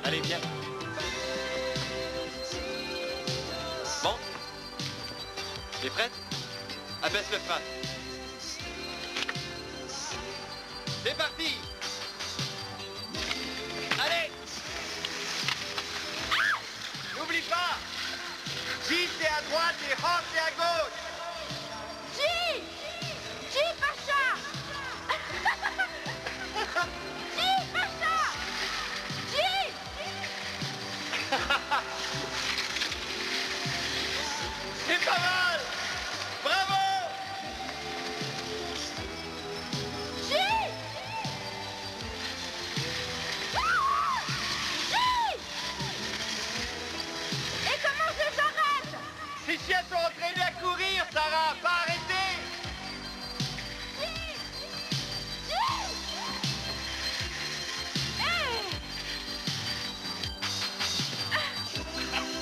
S6: Allez, viens. Bon. T'es prête? Abaisse le frein. C'est parti! Allez! N'oublie pas! Gis, c'est à droite et Hans, c'est à gauche!
S3: Gis! Gis, Pacha! Gis, Pacha! Gis!
S6: C'est pas mal! Bravo!
S3: Gis! Gis! Et comment je j'arrête?
S6: Ces chiens sont entraînés à courir, Sarah! Pas arrêter!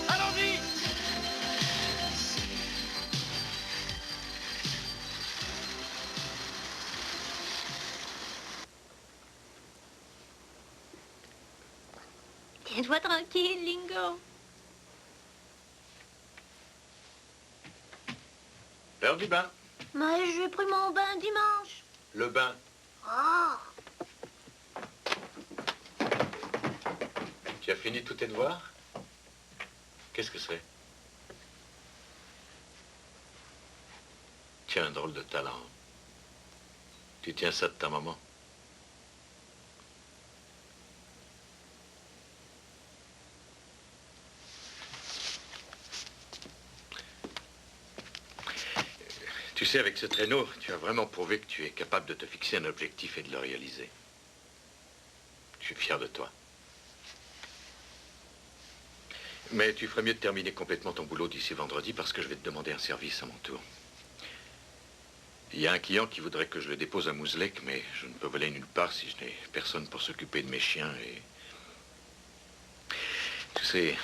S6: Allons-y!
S5: Tiens-toi tranquille, Lingo.
S7: L'heure du bain.
S5: Mais j'ai pris mon bain dimanche.
S7: Le bain.
S5: Oh,
S7: Tu as fini tous tes devoirs? Qu'est-ce que c'est? Tu as un drôle de talent. Tu tiens ça de ta maman? Tu sais, avec ce traîneau, tu as vraiment prouvé que tu es capable de te fixer un objectif et de le réaliser. Je suis fier de toi. Mais tu ferais mieux de terminer complètement ton boulot d'ici vendredi parce que je vais te demander un service à mon tour. Il y a un client qui voudrait que je le dépose à Mouzlek, mais je ne peux voler nulle part si je n'ai personne pour s'occuper de mes chiens et... Tu sais,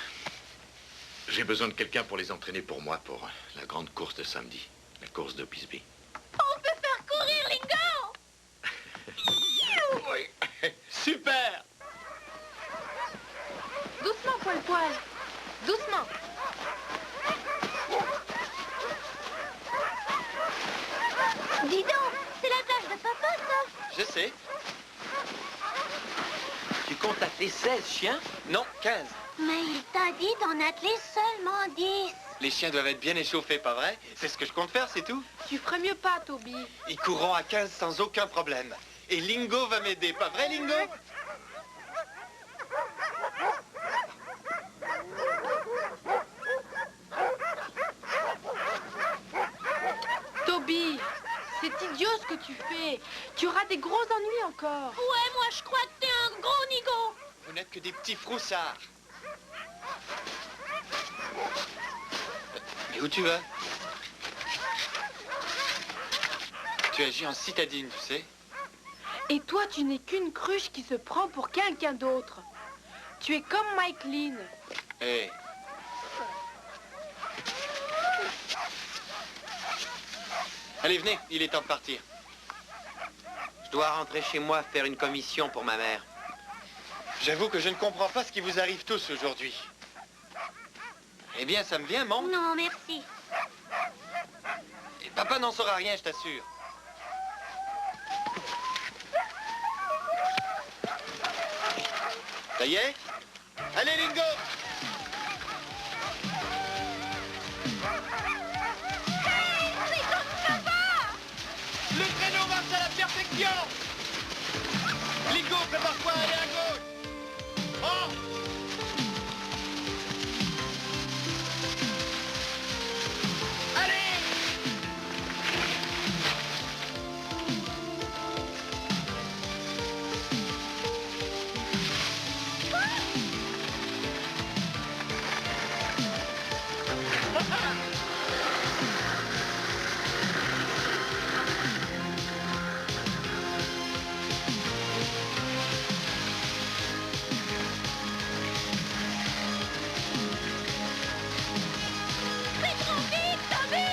S7: j'ai besoin de quelqu'un pour les entraîner pour moi, pour la grande course de samedi, la course de Bisbee.
S5: on peut faire courir, Lingo!
S6: Oui. Super!
S3: Doucement, poil-poil. Doucement.
S5: Dis donc, c'est la tâche de papa, ça.
S6: Je sais.
S9: Tu comptes atteler 16 chiens?
S6: Non, 15.
S5: Mais il t'a dit d'en atteler seulement 10.
S6: Les chiens doivent être bien échauffés, pas vrai? C'est ce que je compte faire, c'est tout.
S3: Tu ferais mieux pas, Toby.
S6: Ils courront à 15 sans aucun problème. Et Lingo va m'aider, pas vrai, Lingo?
S3: Toby, c'est idiot ce que tu fais. Tu auras des gros ennuis encore.
S5: Ouais, moi je crois que t'es un gros nigo.
S6: Vous n'êtes que des petits froussards. Mais où tu vas? Tu agis en citadine, tu sais.
S3: Et toi, tu n'es qu'une cruche qui se prend pour quelqu'un d'autre. Tu es comme Mike Lynn.
S6: Hé. Allez, venez, il est temps de partir.
S13: Je dois rentrer chez moi faire une commission pour ma mère.
S6: J'avoue que je ne comprends pas ce qui vous arrive tous aujourd'hui. Eh bien, ça me vient, mon.
S5: Non, merci.
S6: Et papa n'en saura rien, je t'assure. Ça y est? Allez, Lingo! Le traîneau marche à la perfection! Lingo, prépare-toi à aller à gauche! Oh! Allez!
S5: C'est trop vite, Tommy!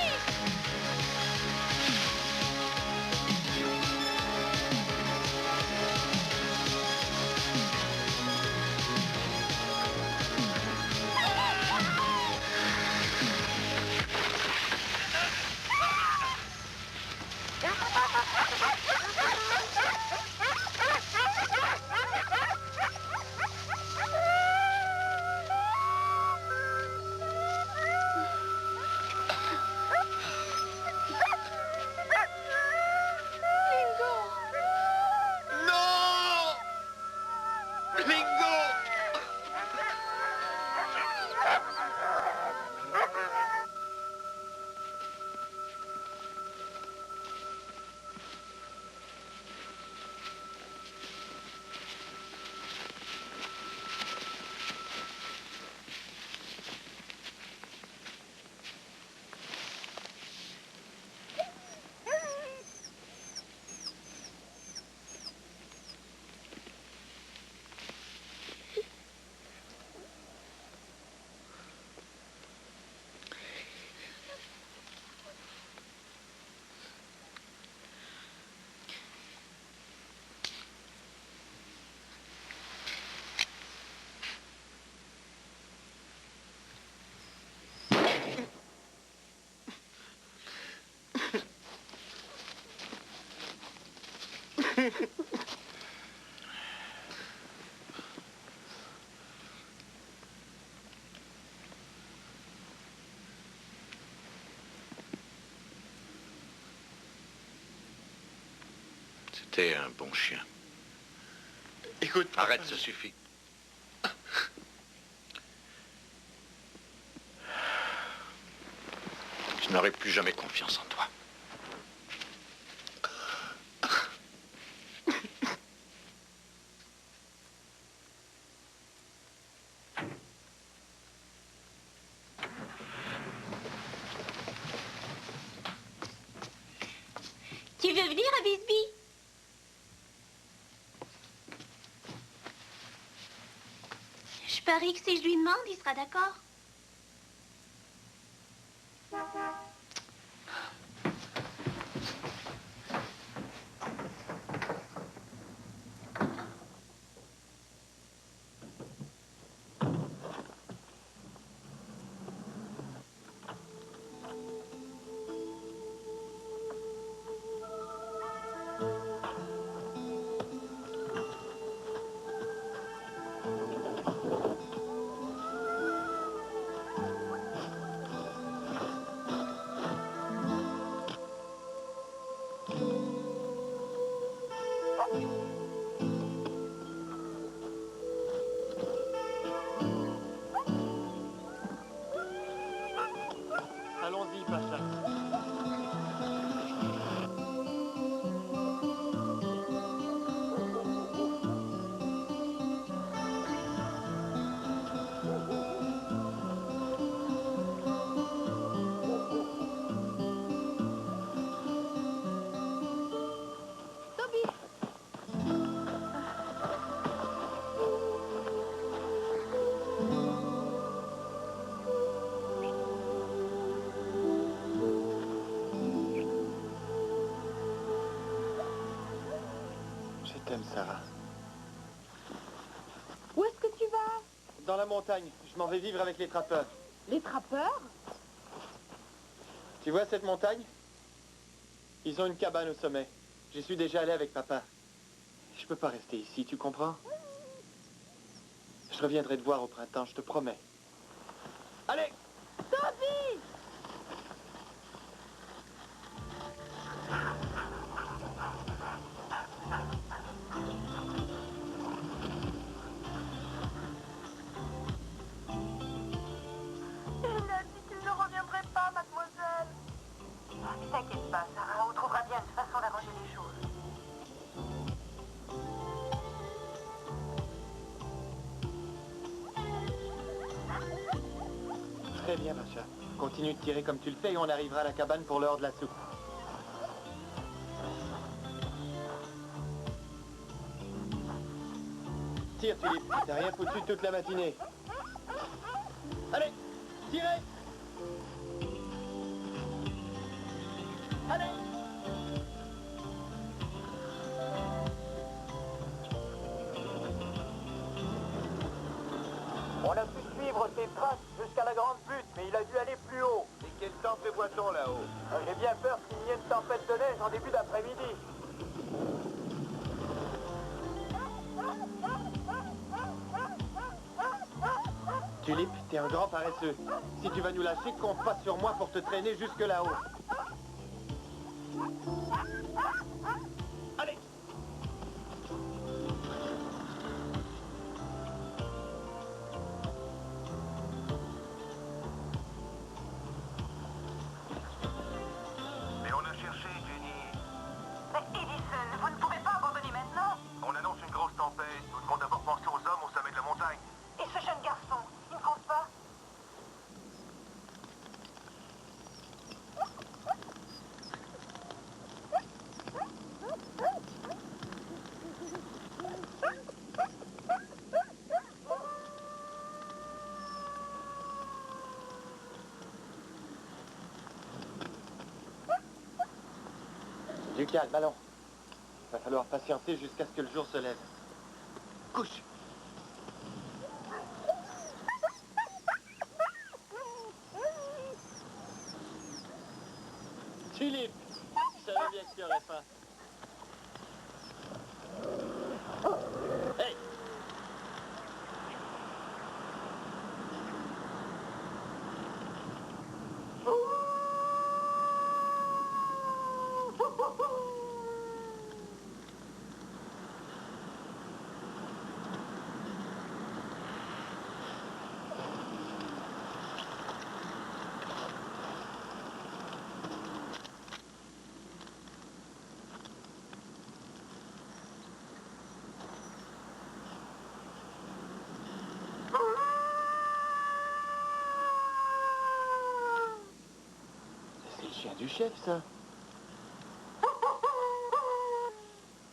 S6: Non! Lingo!
S7: C'était un bon chien.
S6: Écoute,
S7: Arrête, ça suffit. Je n'aurai plus jamais confiance en toi.
S5: Tu veux venir à Bisbee? Je parie que si je lui demande, il sera d'accord.
S6: t'aime, Sarah.
S3: Où est-ce que tu vas?
S6: Dans la montagne. Je m'en vais vivre avec les trappeurs.
S3: Les trappeurs?
S6: Tu vois cette montagne? Ils ont une cabane au sommet. J'y suis déjà allé avec papa. Je peux pas rester ici, tu comprends? Je reviendrai te voir au printemps, je te promets. Allez!
S3: Toby!
S2: Il a dit qu'il ne reviendrait pas, mademoiselle. Ne t'inquiète pas, Sarah, on trouvera bien une façon d'arranger les choses.
S6: Très bien, Macha. Continue de tirer comme tu le fais et on arrivera à la cabane pour l'heure de la soupe. Tire, Tulip. T'as rien foutu toute la matinée. Allez, tirez! Allez!
S10: On a pu suivre tes traces jusqu'à la grande butte, mais il a dû aller plus haut.
S2: Et quel temps prévoit-on là-haut?
S10: J'ai bien peur qu'il y ait une tempête de neige en début d'après-midi.
S6: Tulip, t'es un grand paresseux. Si tu vas nous lâcher, compte pas sur moi pour te traîner jusque là-haut. Allez!
S2: Mais on a cherché, Jenny. Mais Edison, vous ne pouvez pas abandonner maintenant. On annonce une grosse tempête. Nous devons d'abord penser aux hommes au sommet de la montagne. Et ce jeune garçon, il ne compte pas?
S6: Du calme, allons. Va falloir patienter jusqu'à ce que le jour se lève. Couche! Tulip! Je savais bien que tu aurais faim. Hey! C'est le chien du chef, ça.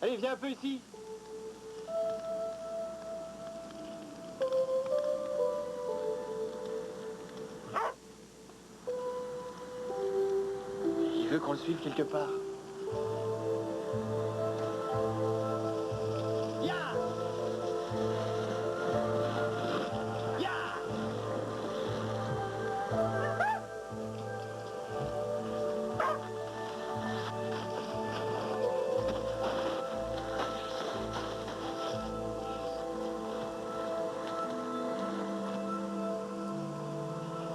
S6: Allez, viens un peu ici. Il veut qu'on le suive quelque part. Ya! Ya!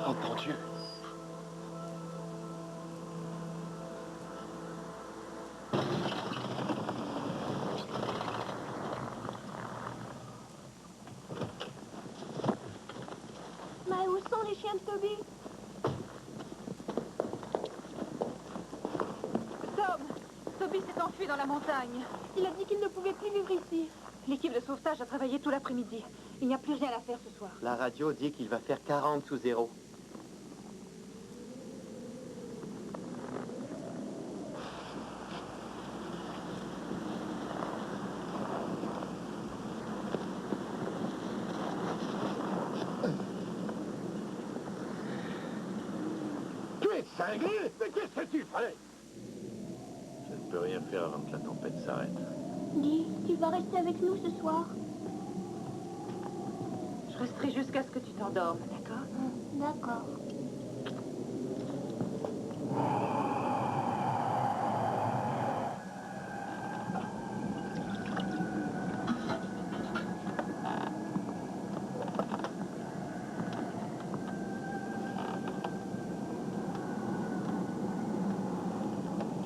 S6: Oh mon Dieu!
S3: Mais où sont les chiens de Toby?
S11: Tom! Toby s'est enfui dans la montagne.
S3: Il a dit qu'il ne pouvait plus vivre ici.
S11: L'équipe de sauvetage a travaillé tout l'après-midi. Il n'y a plus rien à faire ce soir.
S6: La radio dit qu'il va faire 40 sous zéro.
S4: Tu es cinglé? Mais qu'est-ce que tu fais?
S7: Je ne peux rien faire avant que la tempête s'arrête.
S3: Dis, tu vas
S5: vas rester avec nous ce soir?
S11: Je resterai jusqu'à ce que tu t'endormes, d'accord?
S5: D'accord.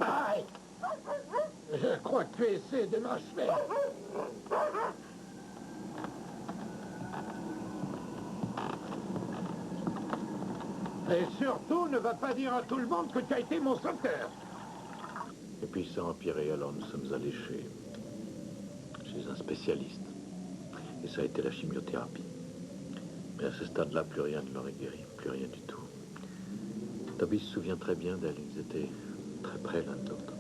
S4: Aïe! Je crois que tu essaies de m'achever. Et surtout, ne va pas dire à tout le monde que tu as été mon sauveteur.
S7: Et puis ça a empiré, alors nous sommes allés chez un spécialiste. Et ça a été la chimiothérapie. Mais à ce stade-là, plus rien ne l'aurait guéri, plus rien du tout. Toby se souvient très bien d'elle, ils étaient très près l'un de l'autre.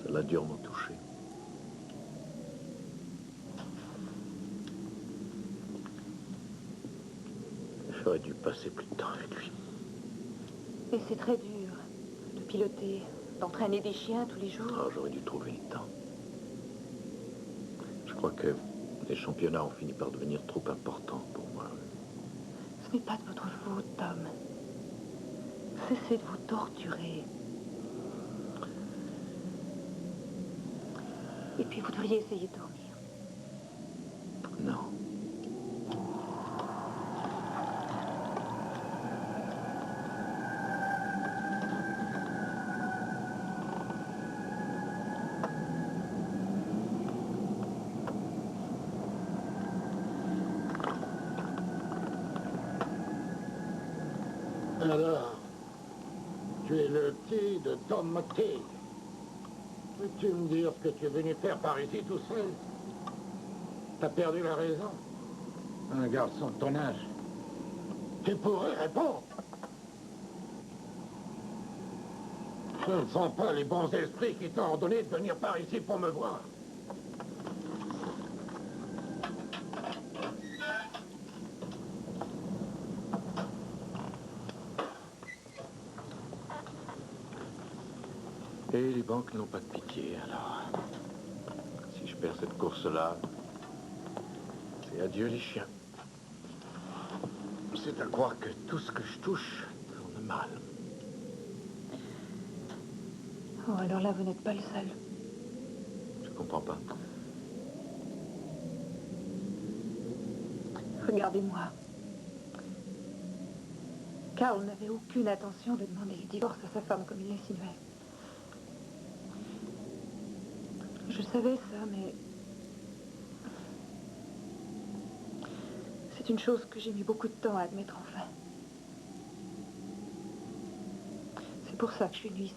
S7: Ça l'a durement touché. J'aurais dû passer plus de temps avec lui.
S11: Et c'est très dur de piloter, d'entraîner des chiens tous les jours.
S7: Ah, j'aurais dû trouver le temps. Je crois que les championnats ont fini par devenir trop importants pour moi.
S11: Ce n'est pas de votre faute, Tom. Cessez de vous torturer. Et puis vous devriez essayer de dormir.
S7: Non.
S4: Alors, tu es le petit de Tom McKay. Peux-tu me dire ce que tu es venu faire par ici tout seul? T'as perdu la raison? Un garçon de ton âge. Tu pourrais répondre. Ce ne sont pas les bons esprits qui t'ont ordonné de venir par ici pour me voir.
S7: Et les banques n'ont pas de pitié, alors. Si je perds cette course-là, c'est adieu les chiens. C'est à croire que tout ce que je touche tourne mal.
S11: Oh, alors là, vous n'êtes pas le seul.
S7: Je comprends pas.
S11: Regardez-moi. Carl n'avait aucune intention de demander le divorce à sa femme comme il l'insinuait. Je savais ça, mais... c'est une chose que j'ai mis beaucoup de temps à admettre enfin. C'est pour ça que je suis venue ici.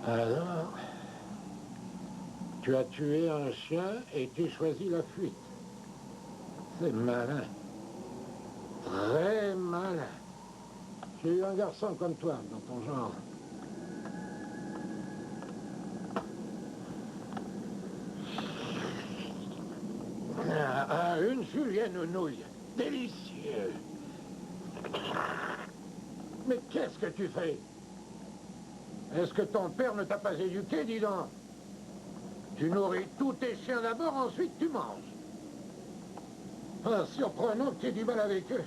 S4: Alors, tu as tué un chien et tu choisis la fuite. C'est malin. Très malin. J'ai eu un garçon comme toi dans ton genre. Une julienne aux nouilles. Délicieux. Mais qu'est-ce que tu fais? Est-ce que ton père ne t'a pas éduqué, dis donc? Tu nourris tous tes chiens d'abord, ensuite tu manges. Ah, surprenant que tu aies du mal avec eux.